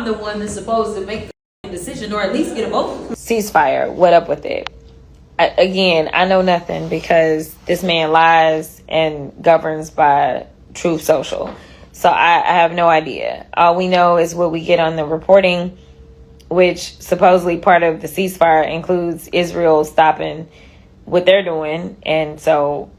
I'm the one that's supposed to make the decision or at least get a vote. Ceasefire. What up with it? Again, I know nothing because this man lies and governs by Truth Social. So I have no idea. All we know is what we get on the reporting, which supposedly part of the ceasefire includes Israel stopping what they're doing. And so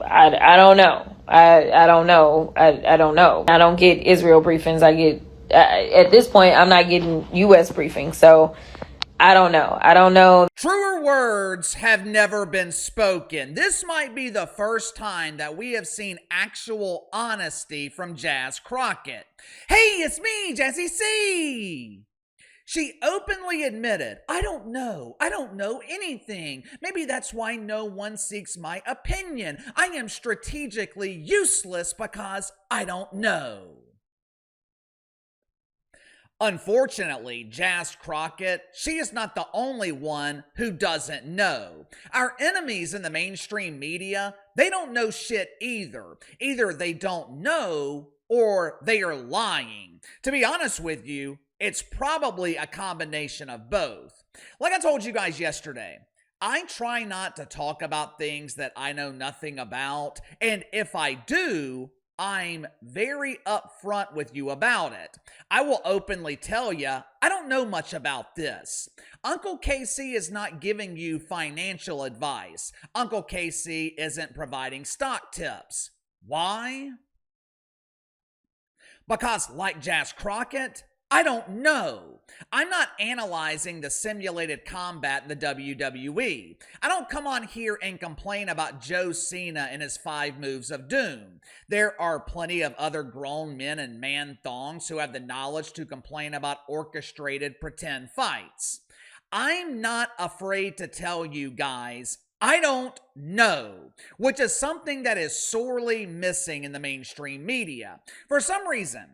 I don't know. I don't know. I don't know. I don't get Israel briefings. I get, at this point, I'm not getting U.S. briefings. So I don't know. I don't know. Truer words have never been spoken. This might be the first time that we have seen actual honesty from Jazz Crockett. Hey, it's me, Jazzy C. She openly admitted, I don't know anything. Maybe that's why no one seeks my opinion. I am strategically useless because I don't know. Unfortunately, Jazz Crockett, she is not the only one who doesn't know. Our enemies in the mainstream media, they don't know shit either. Either they don't know or they are lying. To be honest with you, it's probably a combination of both. Like I told you guys yesterday, I try not to talk about things that I know nothing about, and if I do, I'm very upfront with you about it. I will openly tell you, I don't know much about this. Uncle KC is not giving you financial advice. Uncle KC isn't providing stock tips. Why? Because like Jazz Crockett, I don't know. I'm not analyzing the simulated combat in the WWE. I don't come on here and complain about Joe Cena and his 5 moves of doom. There are plenty of other grown men in man-thongs who have the knowledge to complain about orchestrated pretend fights. I'm not afraid to tell you guys, I don't know, which is something that is sorely missing in the mainstream media. For some reason,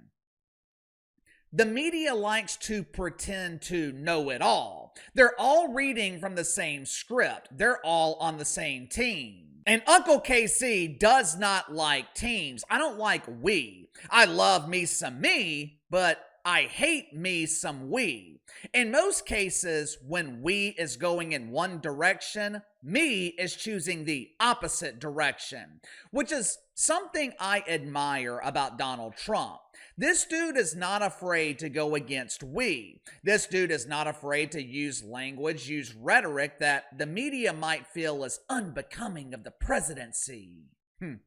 the media likes to pretend to know it all. They're all reading from the same script. They're all on the same team. And Uncle KC does not like teams. I don't like we. I love me some me, but I hate me some we. In most cases, when we is going in one direction, me is choosing the opposite direction, which is something I admire about Donald Trump. This dude is not afraid to go against we. This dude is not afraid to use language, use rhetoric that the media might feel is unbecoming of the presidency. And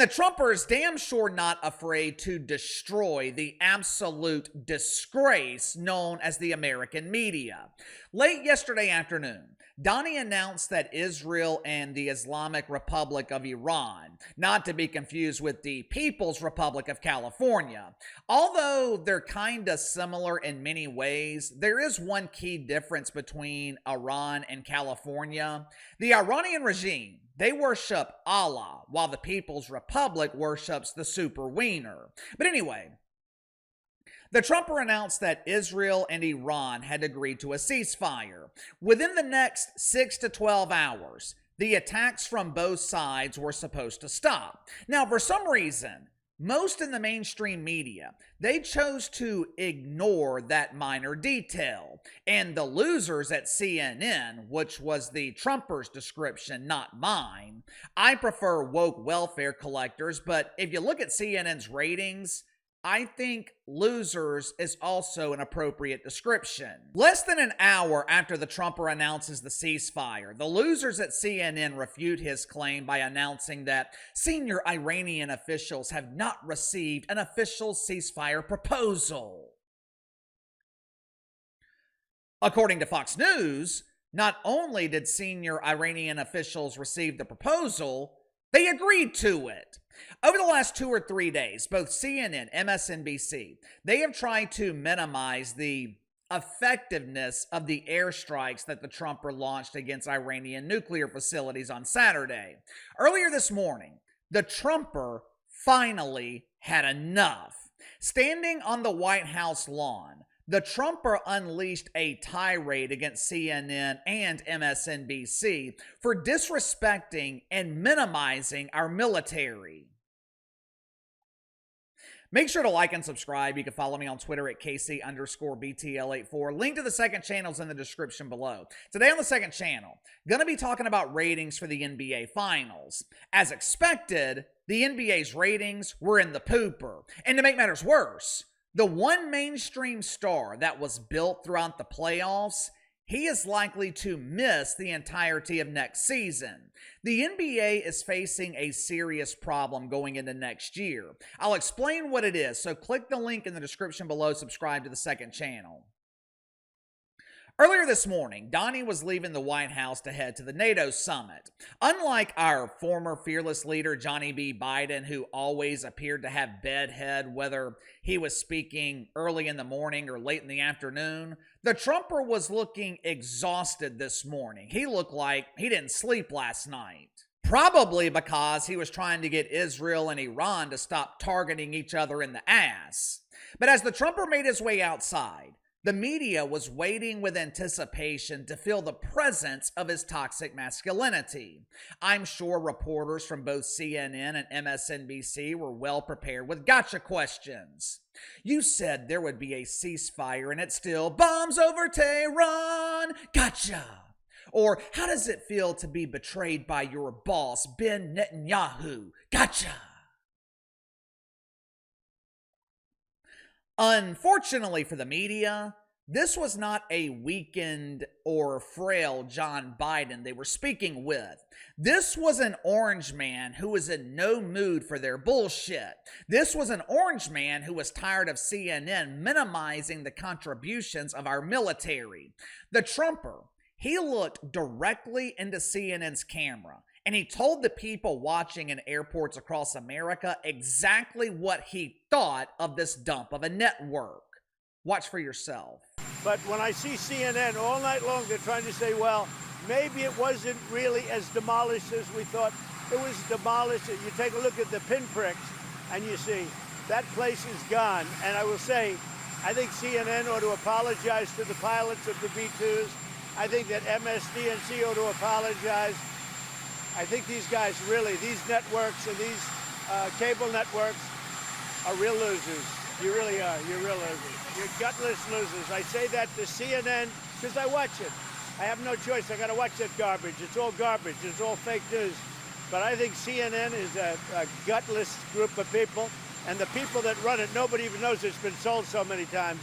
the Trumpers damn sure not afraid to destroy the absolute disgrace known as the American media. Late yesterday afternoon, Donnie announced that Israel and the Islamic Republic of Iran, not to be confused with the People's Republic of California, although they're kinda similar in many ways, there is one key difference between Iran and California. The Iranian regime, they worship Allah, while the People's Republic worships the super wiener. But anyway, the Trumper announced that Israel and Iran had agreed to a ceasefire. Within the next 6 to 12 hours, the attacks from both sides were supposed to stop. Now, for some reason, most in the mainstream media, they chose to ignore that minor detail. And the losers at CNN, which was the Trumper's description, not mine. I prefer woke welfare collectors, but if you look at CNN's ratings, I think losers is also an appropriate description. Less than an hour after the Trumper announces the ceasefire, the losers at CNN refute his claim by announcing that senior Iranian officials have not received an official ceasefire proposal. According to Fox News, not only did senior Iranian officials receive the proposal, they agreed to it. Over the last 2 or 3 days, both CNN and MSNBC, they have tried to minimize the effectiveness of the airstrikes that the Trumper launched against Iranian nuclear facilities on Saturday. Earlier this morning, the Trumper finally had enough. Standing on the White House lawn, the Trumper unleashed a tirade against CNN and MSNBC for disrespecting and minimizing our military. Make sure to like and subscribe. You can follow me on Twitter at KC_BTL84. Link to the second channel is in the description below. Today on the second channel, going to be talking about ratings for the NBA Finals. As expected, the NBA's ratings were in the pooper. And to make matters worse, the one mainstream star that was built throughout the playoffs, he is likely to miss the entirety of next season. The NBA is facing a serious problem going into next year. I'll explain what it is, so click the link in the description below, subscribe to the second channel. Earlier this morning, Donnie was leaving the White House to head to the NATO summit. Unlike our former fearless leader, Johnny B. Biden, who always appeared to have bedhead whether he was speaking early in the morning or late in the afternoon, the Trumper was looking exhausted this morning. He looked like he didn't sleep last night. Probably because he was trying to get Israel and Iran to stop targeting each other in the ass. But as the Trumper made his way outside, the media was waiting with anticipation to feel the presence of his toxic masculinity. I'm sure reporters from both CNN and MSNBC were well prepared with gotcha questions. You said there would be a ceasefire and it still bombs over Tehran. Gotcha. Or how does it feel to be betrayed by your boss, Ben Netanyahu? Gotcha. Unfortunately for the media, this was not a weakened or frail John Biden they were speaking with. This was an orange man who was in no mood for their bullshit. This was an orange man who was tired of CNN minimizing the contributions of our military. The Trumper, he looked directly into CNN's camera, and he told the people watching in airports across America exactly what he thought of this dump of a network. Watch for yourself. But when I see CNN all night long, they're trying to say, well, maybe it wasn't really as demolished as we thought. It was demolished. You take a look at the pinpricks, and you see that place is gone. And I will say, I think CNN ought to apologize to the pilots of the B-2s. I think that MSNBC ought to apologize. I think these guys really, these networks and these cable networks are real losers. You really are. You're real losers. You're gutless losers. I say that to CNN because I watch it. I have no choice. I got to watch that garbage. It's all garbage. It's all fake news. But I think CNN is a gutless group of people. And the people that run it, nobody even knows it's been sold so many times.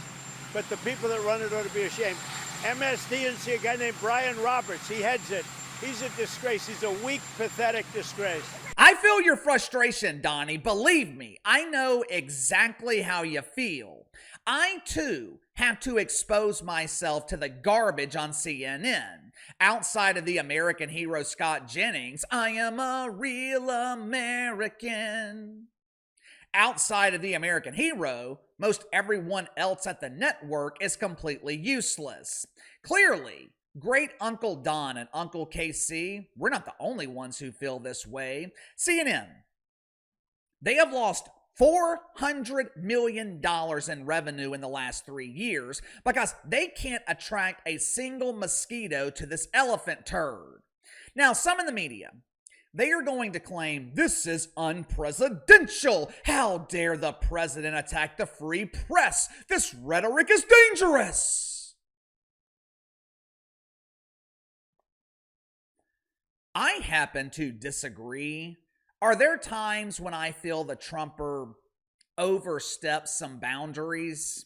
But the people that run it ought to be ashamed. MSNBC, a guy named Brian Roberts, he heads it. He's a disgrace. He's a weak, pathetic disgrace. I feel your frustration, Donnie. Believe me, I know exactly how you feel. I, too, have to expose myself to the garbage on CNN. Outside of the American hero Scott Jennings, I am a real American. Outside of the American hero, most everyone else at the network is completely useless. Clearly, Great Uncle Don and Uncle KC, we're not the only ones who feel this way. CNN, they have lost $400 million in revenue in the last 3 years because they can't attract a single mosquito to this elephant turd. Now, some in the media, they are going to claim this is unpresidential. How dare the president attack the free press? This rhetoric is dangerous. I happen to disagree. Are there times when I feel the Trumper oversteps some boundaries?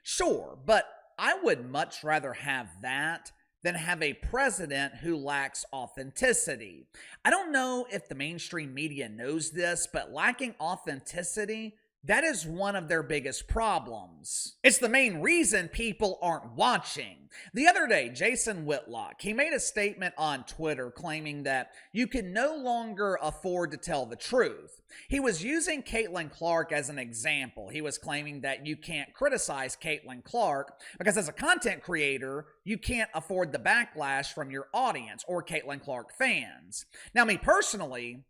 Sure, but I would much rather have that than have a president who lacks authenticity. I don't know if the mainstream media knows this, but lacking authenticity, that is one of their biggest problems. It's the main reason people aren't watching. The other day, Jason Whitlock, he made a statement on Twitter claiming that you can no longer afford to tell the truth. He was using Caitlin Clark as an example. He was claiming that you can't criticize Caitlin Clark because as a content creator, you can't afford the backlash from your audience or Caitlin Clark fans. Now, me personally,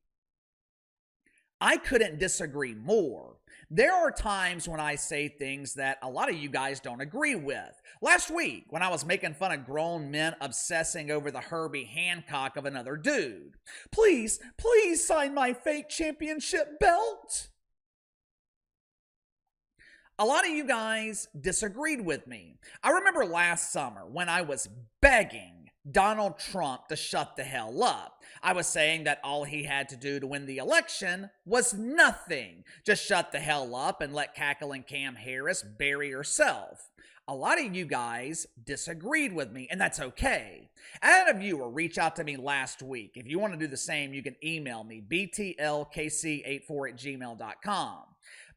I couldn't disagree more. There are times when I say things that a lot of you guys don't agree with. Last week, when I was making fun of grown men obsessing over the Herbie Hancock of another dude. Please sign my fake championship belt. A lot of you guys disagreed with me. I remember last summer when I was begging Donald Trump to shut the hell up. I was saying that all he had to do to win the election was nothing. Just shut the hell up and let cackling Cam Harris bury herself. A lot of you guys disagreed with me, and that's okay. I had a viewer reach out to me last week. If you want to do the same, you can email me, btlkc84@gmail.com.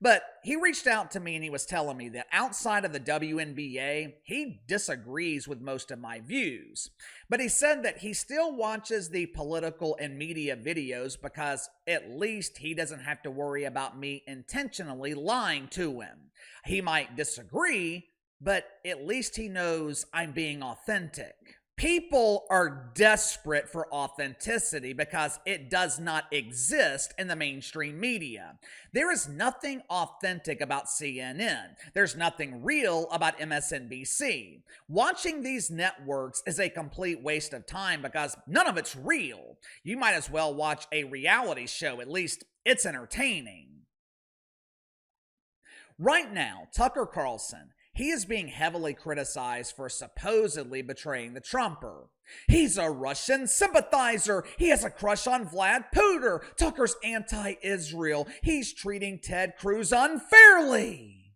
But he reached out to me and he was telling me that outside of the WNBA, he disagrees with most of my views. But he said that he still watches the political and media videos because at least he doesn't have to worry about me intentionally lying to him. He might disagree, but at least he knows I'm being authentic. People are desperate for authenticity because it does not exist in the mainstream media. There is nothing authentic about CNN. There's nothing real about MSNBC. Watching these networks is a complete waste of time because none of it's real. You might as well watch a reality show. At least it's entertaining. Right now, Tucker Carlson, he is being heavily criticized for supposedly betraying the Trumper. He's a Russian sympathizer. He has a crush on Vlad Putin. Tucker's anti-Israel. He's treating Ted Cruz unfairly.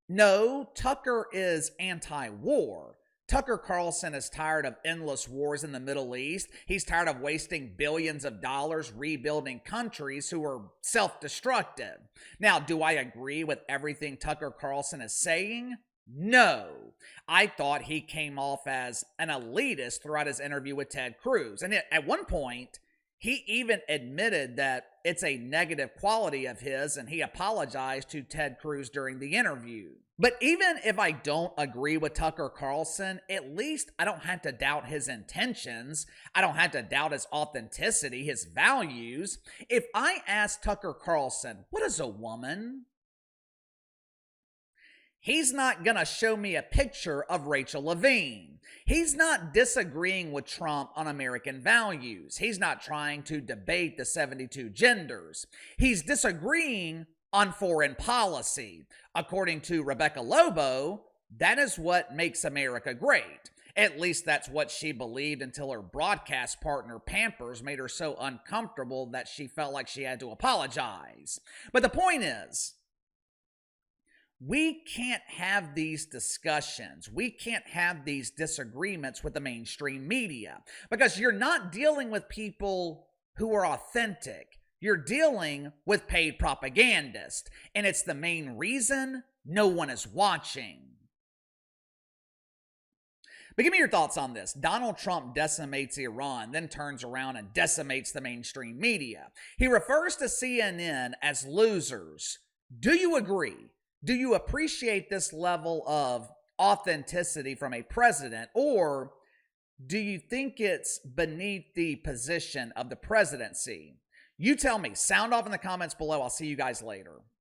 No, Tucker is anti-war. Tucker Carlson is tired of endless wars in the Middle East. He's tired of wasting billions of dollars rebuilding countries who are self-destructive. Now, do I agree with everything Tucker Carlson is saying? No. I thought he came off as an elitist throughout his interview with Ted Cruz. And at one point, he even admitted that it's a negative quality of his, and he apologized to Ted Cruz during the interview. But even if I don't agree with Tucker Carlson, at least I don't have to doubt his intentions. I don't have to doubt his authenticity, his values. If I ask Tucker Carlson, what is a woman? He's not going to show me a picture of Rachel Levine. He's not disagreeing with Trump on American values. He's not trying to debate the 72 genders. He's disagreeing on foreign policy. According to Rebecca Lobo, that is what makes America great. At least that's what she believed until her broadcast partner Pampers made her so uncomfortable that she felt like she had to apologize. But the point is, we can't have these discussions. We can't have these disagreements with the mainstream media because you're not dealing with people who are authentic. You're dealing with paid propagandists, and it's the main reason no one is watching. But give me your thoughts on this. Donald Trump decimates Iran, then turns around and decimates the mainstream media. He refers to CNN as losers. Do you agree? Do you appreciate this level of authenticity from a president, or do you think it's beneath the position of the presidency? You tell me. Sound off in the comments below. I'll see you guys later.